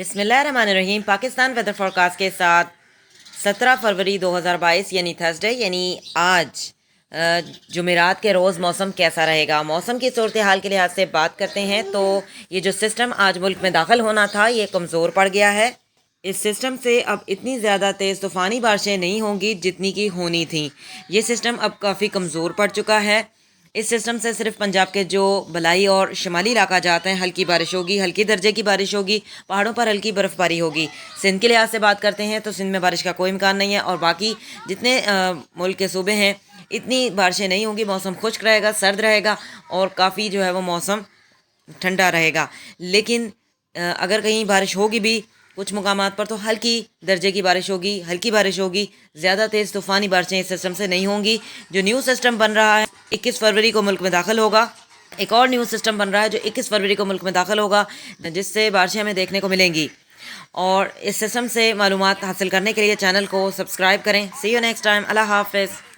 بسم اللہ الرحمن الرحیم۔ پاکستان ویدر فورکاسٹ کے ساتھ 17 فروری 2022 یعنی تھرسڈے یعنی آج جمعرات کے روز موسم کیسا رہے گا۔ موسم کی صورتحال کے لحاظ سے بات کرتے ہیں تو یہ جو سسٹم آج ملک میں داخل ہونا تھا یہ کمزور پڑ گیا ہے۔ اس سسٹم سے اب اتنی زیادہ تیز طوفانی بارشیں نہیں ہوں گی جتنی کی ہونی تھیں۔ یہ سسٹم اب کافی کمزور پڑ چکا ہے۔ اس سسٹم سے صرف پنجاب کے جو بلائی اور شمالی علاقہ جاتے ہیں ہلکی بارش ہوگی، ہلکی درجے کی بارش ہوگی، پہاڑوں پر ہلکی برف باری ہوگی۔ سندھ کے لحاظ سے بات کرتے ہیں تو سندھ میں بارش کا کوئی امکان نہیں ہے، اور باقی جتنے ملک کے صوبے ہیں اتنی بارشیں نہیں ہوں گی۔ موسم خشک رہے گا، سرد رہے گا، اور کافی جو ہے وہ موسم ٹھنڈا رہے گا۔ لیکن اگر کہیں بارش ہوگی بھی کچھ مقامات پر تو ہلکی درجے کی بارش ہوگی، ہلکی بارش ہوگی، زیادہ تیز طوفانی بارشیں اس سسٹم سے نہیں ہوں گی۔ جو نیو سسٹم بن رہا ہے 21 فروری کو ملک میں داخل ہوگا۔ ایک اور نیو سسٹم بن رہا ہے جو 21 فروری کو ملک میں داخل ہوگا، جس سے بارشیں ہمیں دیکھنے کو ملیں گی۔ اور اس سسٹم سے معلومات حاصل کرنے کے لیے چینل کو سبسکرائب کریں۔ سی یو نیکسٹ ٹائم۔ اللہ حافظ۔